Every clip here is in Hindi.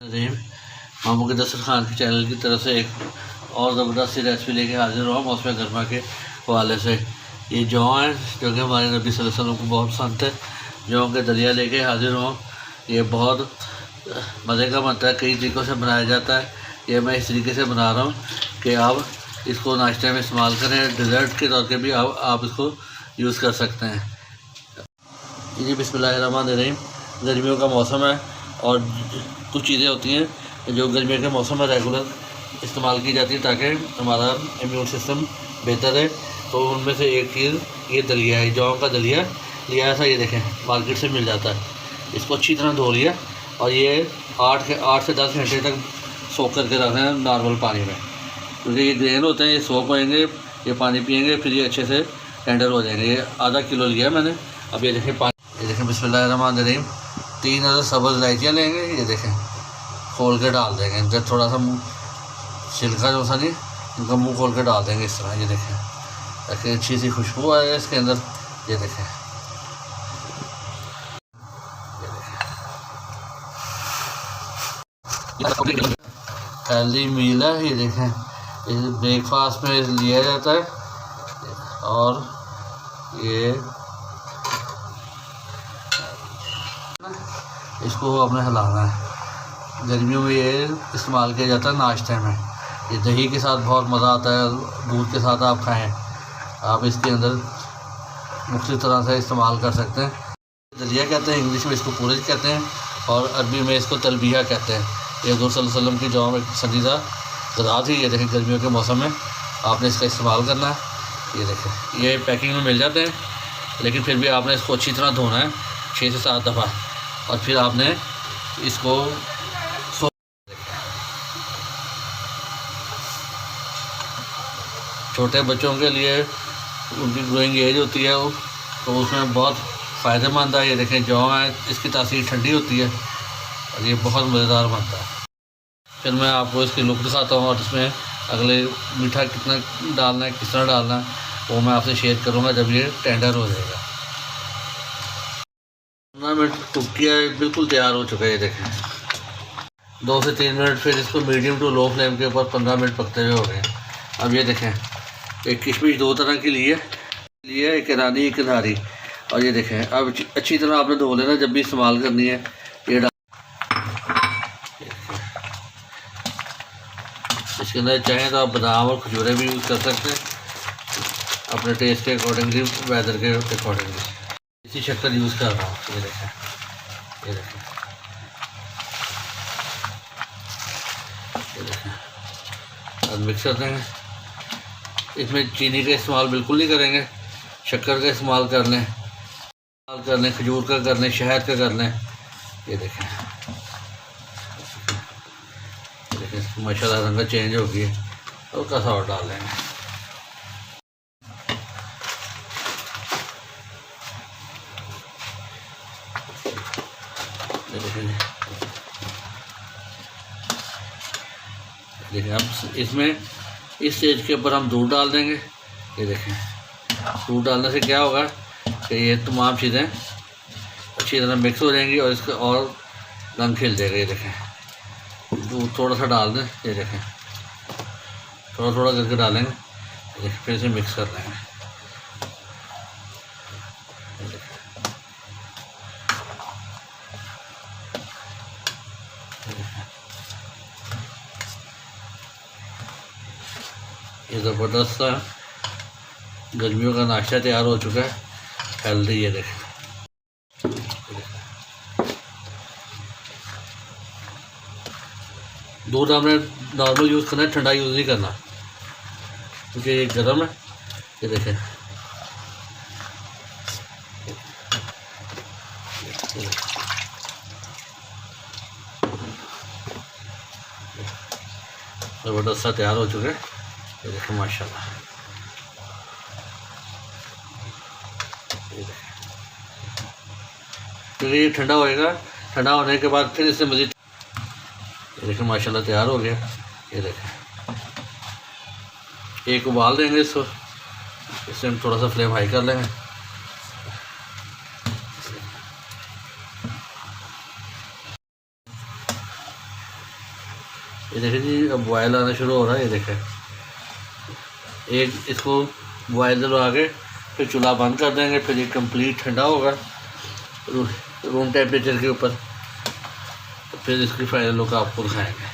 रहीम मामू के दस्तरखान के चैनल की तरफ से एक और ज़बरदस्त सी रेसिपी लेके हाजिर हुआ मौसम गर्मा के हवाले से। ये जौ है जो कि हमारे नबी सल्लल्लाहु अलैहि वसल्लम को बहुत पसंद है। जौ के दलिया लेके हाजिर हुआ। ये बहुत मज़े का बनता है, कई तरीक़ों से बनाया जाता है। ये मैं इस तरीके से बना रहा हूँ कि आप इसको नाश्ते में इस्तेमाल करें, डिज़र्ट के तौर पर भी आप इसको यूज़ कर सकते हैं। जी बिस्मिल्लाहिर्रहमानिर्रहीम। गर्मियों का मौसम है और कुछ चीज़ें होती हैं जो गर्मियों के मौसम में रेगुलर इस्तेमाल की जाती है ताकि हमारा इम्यून सिस्टम बेहतर है। तो उनमें से एक चीज़ ये दलिया है। जौ का दलिया लिया ऐसा, ये देखें मार्केट से मिल जाता है। इसको अच्छी तरह धो लिया और ये 8 से 10 घंटे तक सोख करके रखना है नॉर्मल पानी में, क्योंकि ये ग्रेन होते हैं, ये सोख होएंगे, ये पानी पिएंगे, फिर ये अच्छे से टेंडर हो जाएंगे। ये आधा किलो लिया मैंने। अब ये देखें पानी, ये देखें बिस्मिल्लाहिर्रहमानिर्रहीम। 3 अदद सब्ज़ इलायचियाँ लेंगे, ये देखें खोल के डाल देंगे। इनका थोड़ा सा मुँह छिलका जो सा नहीं, इनका मुँह खोल के डाल देंगे इस तरह, ये देखें, ताकि अच्छी सी खुशबू आए इसके अंदर। ये देखें, हेल्दी मील है। ये देखें, ब्रेकफास्ट में लिया जाता है और ये इसको आपने हिलाना है। गर्मियों में ये इस्तेमाल किया जाता है नाश्ते में। ये दही के साथ बहुत मज़ा आता है, दूध के साथ आप खाएं। आप इसके अंदर मुख्तलिफ़ तरह से इस्तेमाल कर सकते हैं। दलिया कहते हैं, इंग्लिश में इसको पूरज कहते हैं और अरबी में इसको तलबिया कहते हैं। ये हुज़ूर सल्लल्लाहु अलैहि वसल्लम की जौ में पसंदीदा ग़िज़ा थी। ये देखें गर्मियों के मौसम में आपने इसका इस्तेमाल करना है। ये देखें, ये पैकिंग में मिल जाते हैं, लेकिन फिर भी आपने इसको अच्छी तरह धोना है 6 से 7 दफ़ा, और फिर आपने इसको छोटे बच्चों के लिए, उनकी ग्रोइंग एज होती है वो, तो उसमें बहुत फ़ायदेमंद है। ये देखें जौ है, इसकी तासीर ठंडी होती है और ये बहुत मज़ेदार बनता है। फिर मैं आपको इसकी लुक दिखाता हूँ और इसमें अगले मीठा कितना डालना है, किस तरह डालना है, वो मैं आपसे शेयर करूँगा जब ये टेंडर हो जाएगा। 15 मिनट कुक किया है, बिल्कुल तैयार हो चुका है। ये देखें 2 से 3 मिनट, फिर इसको मीडियम टू लो फ्लेम के ऊपर 15 मिनट पकते हुए हो गए। अब ये देखें, एक किशमिश 2 तरह की लिए, एक ईरानी एक नारी। और ये देखें, अब अच्छी तरह आपने धो लेना जब भी इस्तेमाल करनी है। ये इसके अंदर चाहें तो आप बादाम और खजूरें भी यूज़ कर सकते हैं अपने टेस्ट के अकॉर्डिंगली, वेदर के अकॉर्डिंगली। इसी शक्कर यूज़ कर रहा हूँ। ये देखें, ये देखें, ये देखें। अब मिक्स कर देंगे। इसमें चीनी का इस्तेमाल बिल्कुल नहीं करेंगे, शक्कर का इस्तेमाल कर लें, खजूर का कर लें, शहद का कर लें। ये देखें, माशाल्लाह रंग चेंज हो गया। हल्का सा और डाल लेंगे। देखिए अब इसमें इस स्टेज के ऊपर हम दूध डाल देंगे। ये देखें, दूध डालने से क्या होगा कि ये तमाम चीज़ें अच्छी तरह मिक्स हो जाएंगी और इसका और रंग खिल जाएगा। ये देखें, दूध थोड़ा सा डाल दें। ये देखें, थोड़ा थोड़ा करके डालेंगे। ये देखें, फिर इसे मिक्स कर लेंगे। ये देखें, ये ज़बरदस्त सा गर्मियों का नाश्ता तैयार हो चुका है, हेल्दी। ये देखें, दूध आपने नॉर्मल यूज़ करना है, ठंडा यूज़ नहीं करना, क्योंकि ये गर्म है। ये देखें, ज़बरदस्त सा तैयार हो चुका है। ये देखें माशाल्लाह। ये देखें, क्योंकि ये ठंडा होएगा, ठंडा होने के बाद फिर इससे मज़ीद। ये देखें माशाल्लाह तैयार हो गया। ये देखें, एक उबाल देंगे इसको, इससे हम थोड़ा सा फ्लेम हाई कर लेंगे। ये देखें जी, अब बॉयल आना शुरू हो रहा है। ये देखें, एक इसको बॉयल दिलवा के फिर चूल्हा बंद कर देंगे, फिर ये कंप्लीट ठंडा होगा रूम टेम्परेचर के ऊपर, फिर इसकी फाइनल लुक आपको दिखाएंगे।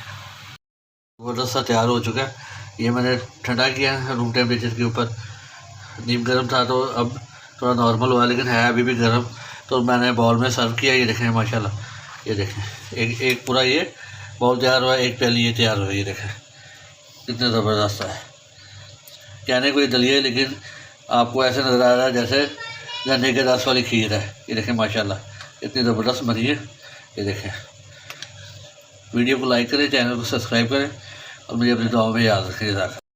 ज़बरदस्त सा तैयार हो चुका है। ये मैंने ठंडा किया है रूम टेम्परेचर के ऊपर। नीम गर्म था तो अब थोड़ा नॉर्मल हुआ, लेकिन है अभी भी गर्म। तो मैंने बाउल में सर्व किया। ये देखें माशाल्लाह, ये देखें एक पूरा ये बाउल तैयार हुआ, एक प्याली ये तैयार हुआ। ये देखें कितने ज़बरदस्त है। कहने को ये दलिया है, लेकिन आपको ऐसे नज़र आ रहा है जैसे गन्ने के रस वाली खीर है। ये देखें माशाल्लाह इतनी ज़बरदस्त बनी है। ये देखें, वीडियो को लाइक करें, चैनल को सब्सक्राइब करें और मुझे अपनी दुआओं में याद रखें।